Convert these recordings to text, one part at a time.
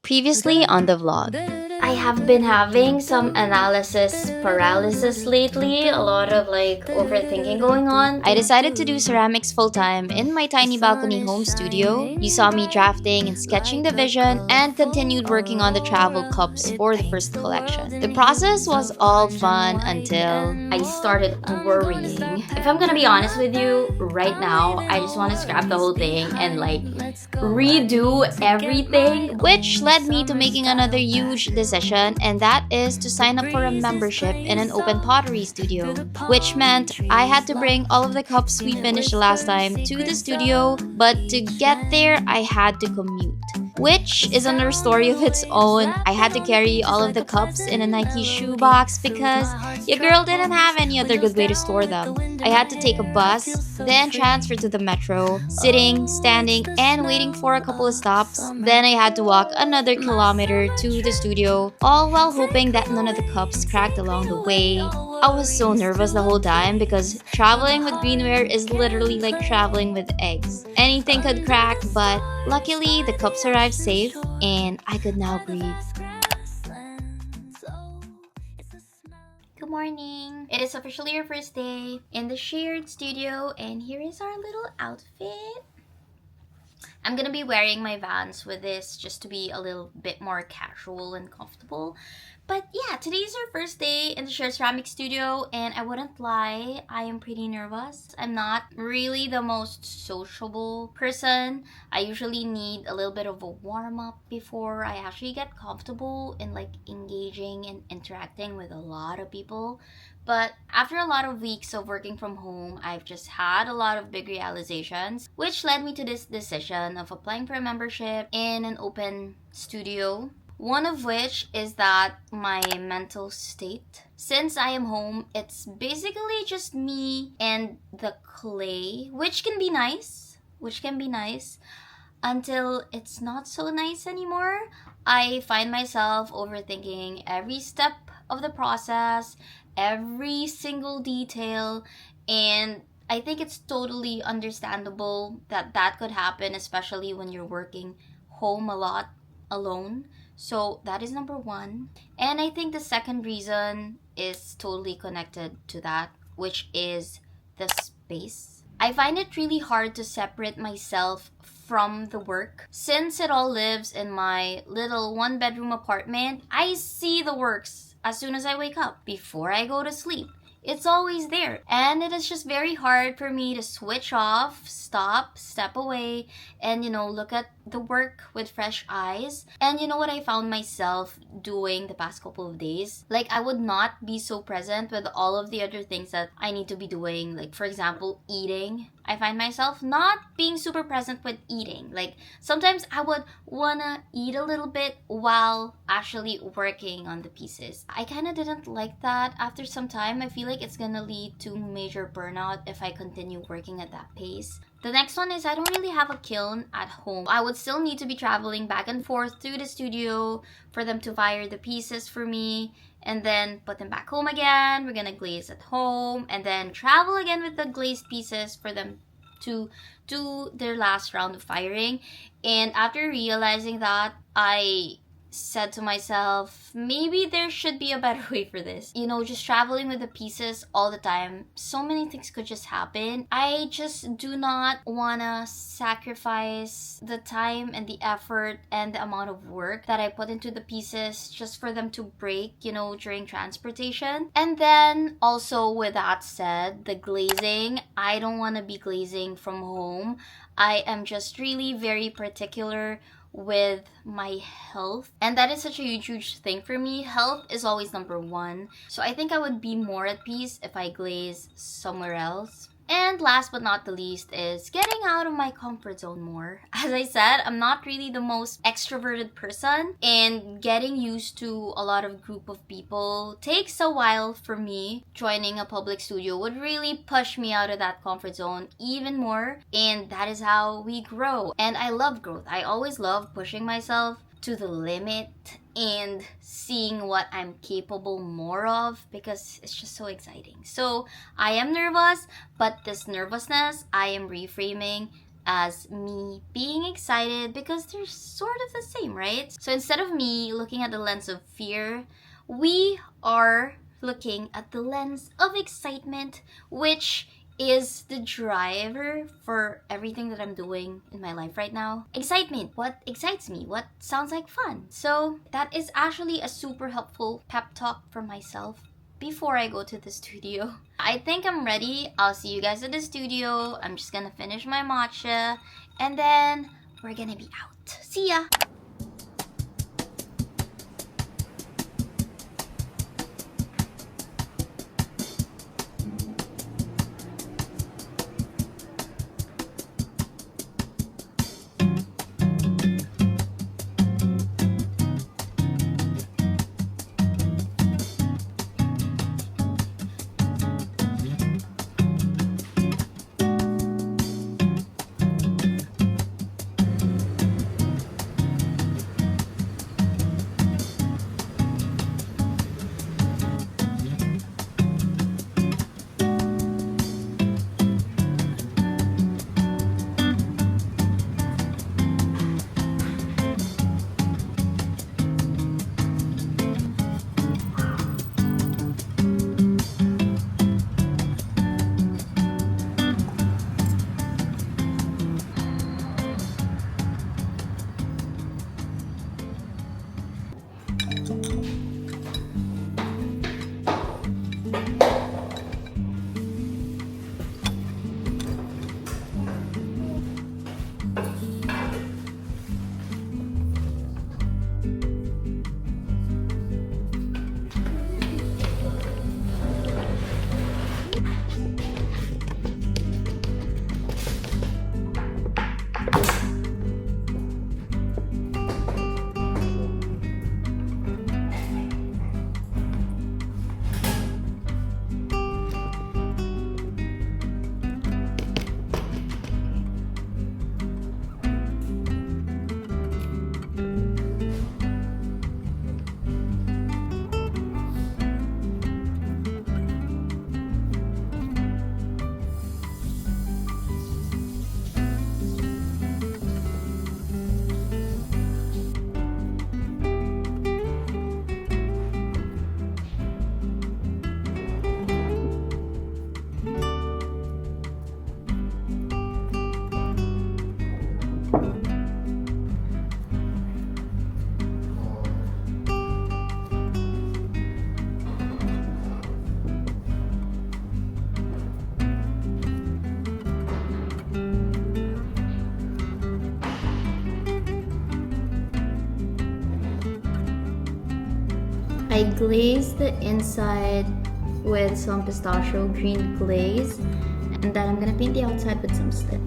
Previously on the vlog. I have been having some analysis paralysis lately, a lot of overthinking going on. I decided to do ceramics full time in my tiny balcony home studio. You saw me drafting and sketching the vision and continued working on the travel cups for the first collection. The process was all fun until I started worrying. If I'm gonna be honest with you, right now, I just want to scrap the whole thing and redo everything. which led me to making another huge decision, and that is to sign up for a membership in an open pottery studio, which meant I had to bring all of the cups we finished last time to the studio, but to get there, I had to commute. Which is another story of its own. I had to carry all of the cups in a Nike shoebox because your girl didn't have any other good way to store them. I had to take a bus, then transfer to the metro, sitting, standing, and waiting for a couple of stops. Then I had to walk another kilometer to the studio, all while hoping that none of the cups cracked along the way. I was so nervous the whole time because traveling with greenware is literally like traveling with eggs. Anything could crack, but luckily the cups arrived safe and I could now breathe. Good morning. It is officially your first day in the shared studio, and here is our little outfit. I'm gonna be wearing my Vans with this just to be a little bit more casual and comfortable. But yeah, today's our first day in the shared ceramic studio, and I wouldn't lie, I am pretty nervous. I'm not really the most sociable person. I usually need a little bit of a warm up before I actually get comfortable in engaging and interacting with a lot of people. But after a lot of weeks of working from home, I've just had a lot of big realizations, which led me to this decision of applying for a membership in an open studio. One of which is that my mental state. Since I am home, it's basically just me and the clay, which can be nice, until it's not so nice anymore. I find myself overthinking every step of the process, every single detail, and I think it's totally understandable that that could happen, especially when you're working home a lot alone. So that is number one. And I think the second reason is totally connected to that, which is the space. I find it really hard to separate myself from the work. Since it all lives in my little one bedroom apartment, I see the works as soon as I wake up, before I go to sleep. It's always there. And it is just very hard for me to switch off, stop, step away, and look at the work with fresh eyes. And you know what I found myself doing the past couple of days? I would not be so present with all of the other things that I need to be doing. For example, eating. I find myself not being super present with eating. Sometimes I would wanna eat a little bit while actually working on the pieces. I kind of didn't like that. After some time, I feel like it's gonna lead to major burnout if I continue working at that pace. The next one is I don't really have a kiln at home. I would still need to be traveling back and forth to the studio for them to fire the pieces for me and then put them back home again. We're gonna glaze at home and then travel again with the glazed pieces for them to do their last round of firing. And after realizing that, I said to myself, maybe there should be a better way for this. Just traveling with the pieces all the time, so many things could just happen. I just do not want to sacrifice the time and the effort and the amount of work that I put into the pieces just for them to break, during transportation. And then also, with that said, the glazing, I don't want to be glazing from home. I am just really very particular with my health, and that is such a huge thing for me. Health is always number one, so I think I would be more at peace if I glaze somewhere else. And last but not the least is getting out of my comfort zone more. As I said, I'm not really the most extroverted person, and getting used to a lot of group of people takes a while for me. Joining a public studio would really push me out of that comfort zone even more, and that is how we grow. And I love growth. I always love pushing myself to the limit and seeing what I'm capable more of, because it's just so exciting. So I am nervous, but this nervousness I am reframing as me being excited because they're sort of the same, right? So instead of me looking at the lens of fear, we are looking at the lens of excitement, which is the driver for everything that I'm doing in my life right now. Excitement. What excites me? What sounds like fun? So that is actually a super helpful pep talk for myself before I go to the studio. I think I'm ready. I'll see you guys at the studio. I'm just gonna finish my matcha and then we're gonna be out. See ya! I glazed the inside with some pistachio green glaze, and then I'm gonna paint the outside with some slip.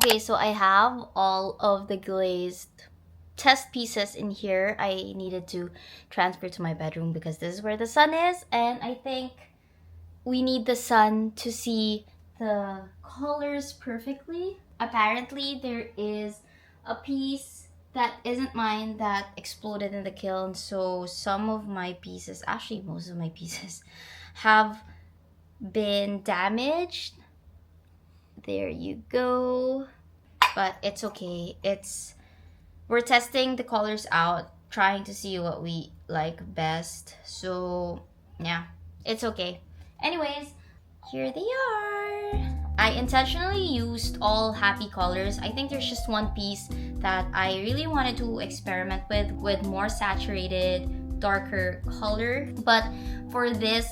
Okay, so I have all of the glazed test pieces in here. I needed to transfer to my bedroom because this is where the sun is, and I think we need the sun to see the colors perfectly. Apparently, there is a piece that isn't mine that exploded in the kiln, so some of my pieces, actually most of my pieces, have been damaged. There you go. But it's okay. We're testing the colors out, trying to see what we like best. So yeah, it's okay. Anyways, here they are. I intentionally used all happy colors. I think there's just one piece that I really wanted to experiment with more saturated, darker color. But for this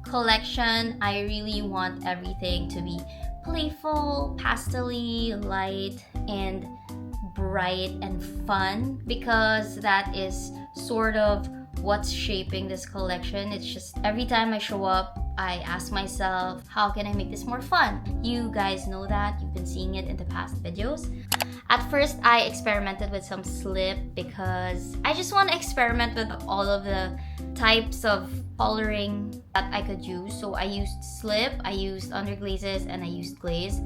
collection, I really want everything to be playful, pastel-y, light, and bright and fun, because that is sort of what's shaping this collection. It's just every time I show up, I ask myself, how can I make this more fun? You guys know that. You've been seeing it in the past videos. At first, I experimented with some slip because I just want to experiment with all of the types of coloring that I could use. So I used slip, I used underglazes, and I used glaze.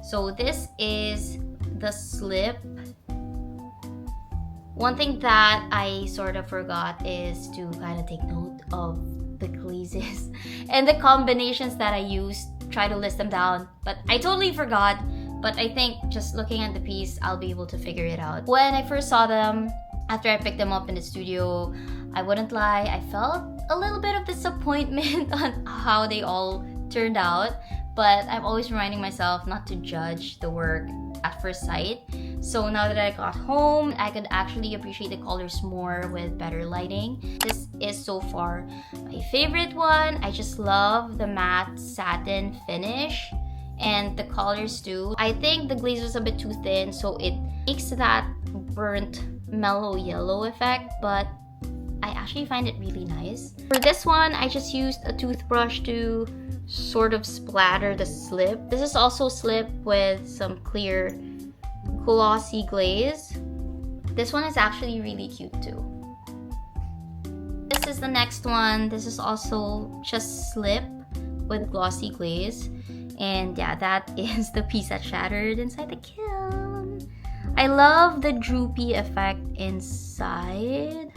So this is the slip. One thing that I sort of forgot is to kind of take note of the glazes and the combinations that I used, try to list them down, but I totally forgot. But I think just looking at the piece, I'll be able to figure it out. When I first saw them, after I picked them up in the studio, I wouldn't lie, I felt a little bit of disappointment on how they all turned out. But I'm always reminding myself not to judge the work at first sight. So now that I got home, I could actually appreciate the colors more with better lighting. This is so far my favorite one. I just love the matte satin finish and the colors too. I think the glaze was a bit too thin, so it makes that burnt mellow yellow effect, but I actually find it really nice. For this one, I just used a toothbrush to sort of splatter the slip. This is also slip with some clear glossy glaze. This one is actually really cute too. This is the next one. This is also just slip with glossy glaze. And yeah, that is the piece that shattered inside the kiln. I love the droopy effect inside.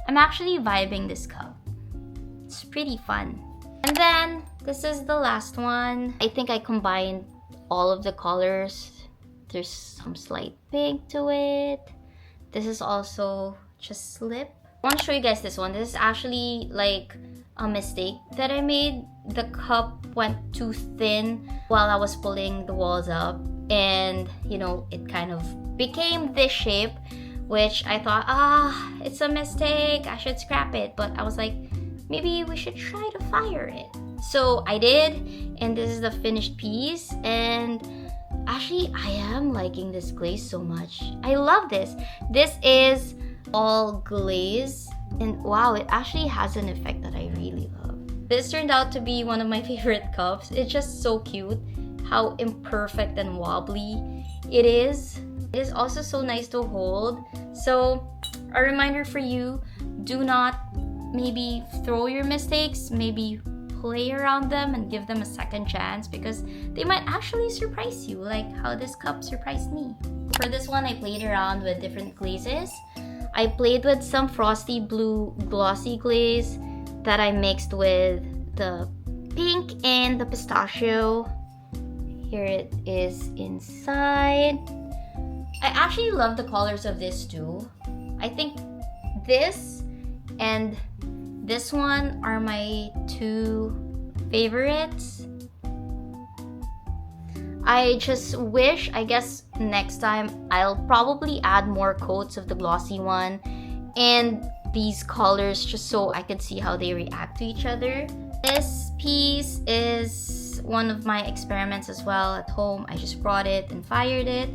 I'm actually vibing this cup. It's pretty fun. And then this is the last one. I think I combined all of the colors. There's some slight pink to it. This is also just slip. I want to show you guys this one. This is actually like a mistake that I made. The cup went too thin while I was pulling the walls up, and you know, it kind of became this shape, which I thought, it's a mistake, I should scrap it. But I was like, maybe we should try to fire it. So I did, and this is the finished piece. And actually, I am liking this glaze so much. I love this. This is all glaze, and wow, it actually has an effect that I really love. This turned out to be one of my favorite cups. It's just so cute how imperfect and wobbly it is. It is also so nice to hold. So a reminder for you, do not maybe throw your mistakes, maybe play around them and give them a second chance, because they might actually surprise you, like how this cup surprised me. For this one, I played around with different glazes. I played with some frosty blue glossy glaze that I mixed with the pink and the pistachio. Here it is inside. I actually love the colors of this too. I think this and this one are my two favorites. I just wish, I guess next time I'll probably add more coats of the glossy one and these colors, just so I could see how they react to each other. This piece is one of my experiments as well at home. I just brought it and fired it.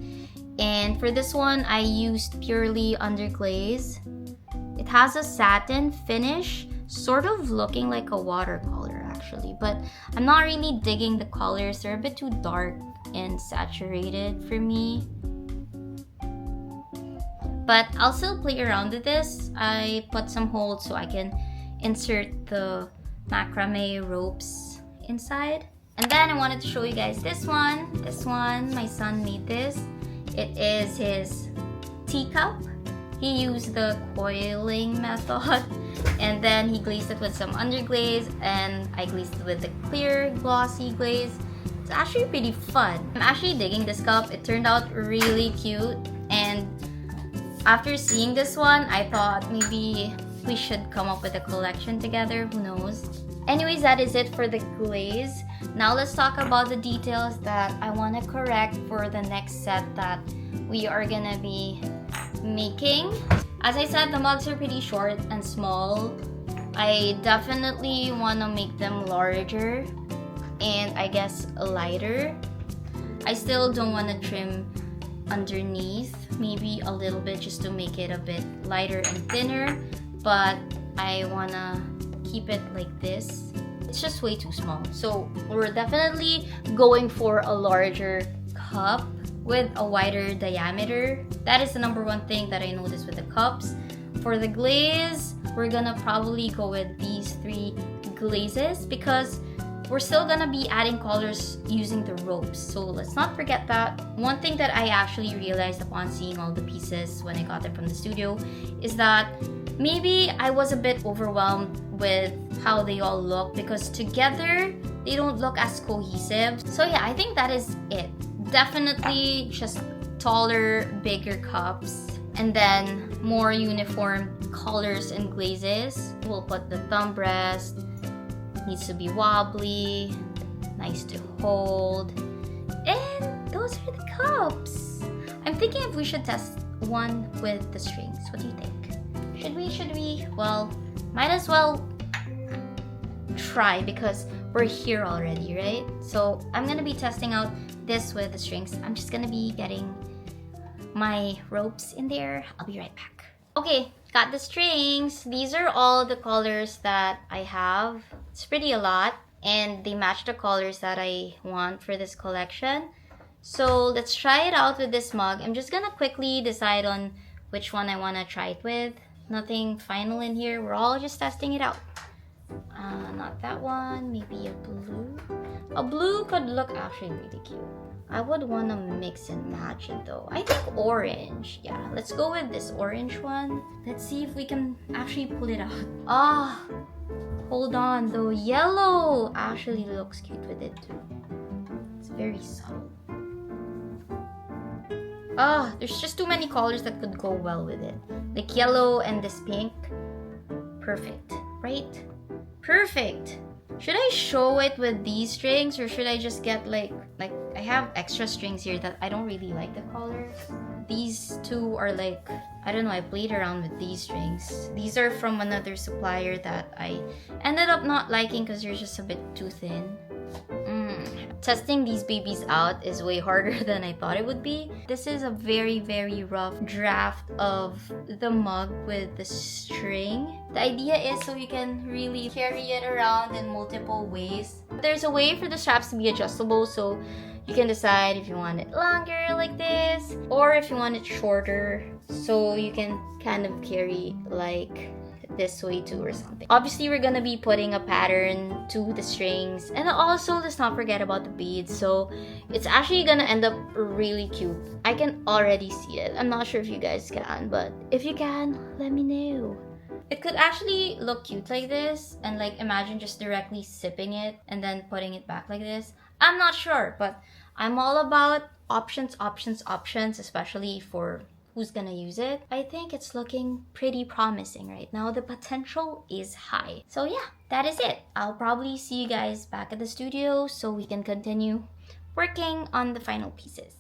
And for this one, I used purely underglaze. It has a satin finish, sort of looking like a watercolor actually. actually, but I'm not really digging the colors. They're a bit too dark and saturated for me. But I'll still play around with this. I put some holes so I can insert the macrame ropes inside. And then I wanted to show you guys this one. This one, my son made this. It is his teacup. He used the coiling method and then he glazed it with some underglaze and I glazed it with the clear glossy glaze. It's actually pretty fun. I'm actually digging this cup. It turned out really cute, and after seeing this one, I thought maybe we should come up with a collection together. Who knows? Anyways, that is it for the glaze. Now let's talk about the details that I want to correct for the next set that we are gonna be making. As I said, the mugs are pretty short and small. I definitely want to make them larger and I guess lighter. I still don't want to trim underneath, maybe a little bit just to make it a bit lighter and thinner, but I want to keep it like this. It's just way too small. So we're definitely going for a larger cup with a wider diameter. That is the number one thing that I noticed with the cups. For the glaze, we're gonna probably go with these 3 glazes because we're still gonna be adding colors using the ropes. So let's not forget that. One thing that I actually realized upon seeing all the pieces when I got them from the studio is that maybe I was a bit overwhelmed with how they all look because together they don't look as cohesive. So yeah, I think that is it. Definitely just taller, bigger cups, and then more uniform colors and glazes. We'll put the thumb rest, needs to be wobbly, nice to hold, and those are the cups. I'm thinking if we should test one with the strings. What do you think? Should we? Well, might as well try because we're here already, right? So I'm gonna be testing out this with the strings. I'm just gonna be getting my ropes in there. I'll be right back. Okay, got the strings. These are all the colors that I have. It's pretty a lot and they match the colors that I want for this collection. So let's try it out with this mug. I'm just gonna quickly decide on which one I wanna try it with. Nothing final in here. We're all just testing it out. Not that one. Maybe a blue. A blue could look actually really cute. I would want to mix and match it though. I think orange. Yeah, let's go with this orange one. Let's see if we can actually pull it out. Ah, hold on. The yellow actually looks cute with it too. It's very subtle. Ah, there's just too many colors that could go well with it. Like yellow and this pink. Perfect, right? Perfect. Should I show it with these strings or should I just get like I have extra strings here that I don't really like the color. These two are like, I don't know, I played around with these strings. These are from another supplier that I ended up not liking because they're just a bit too thin. Testing these babies out is way harder than I thought it would be. This is a very, very rough draft of the mug with the string. The idea is so you can really carry it around in multiple ways. There's a way for the straps to be adjustable, so you can decide if you want it longer like this or if you want it shorter, so you can kind of carry like this way too or something. Obviously, we're gonna be putting a pattern to the strings, and also let's not forget about the beads. So it's actually gonna end up really cute. I can already see it. I'm not sure if you guys can, but if you can, let me know. It could actually look cute like this, and like imagine just directly sipping it and then putting it back like this. I'm not sure, but I'm all about options, especially for who's gonna use it. I think it's looking pretty promising right now. The potential is high. So yeah, that is it. I'll probably see you guys back at the studio so we can continue working on the final pieces.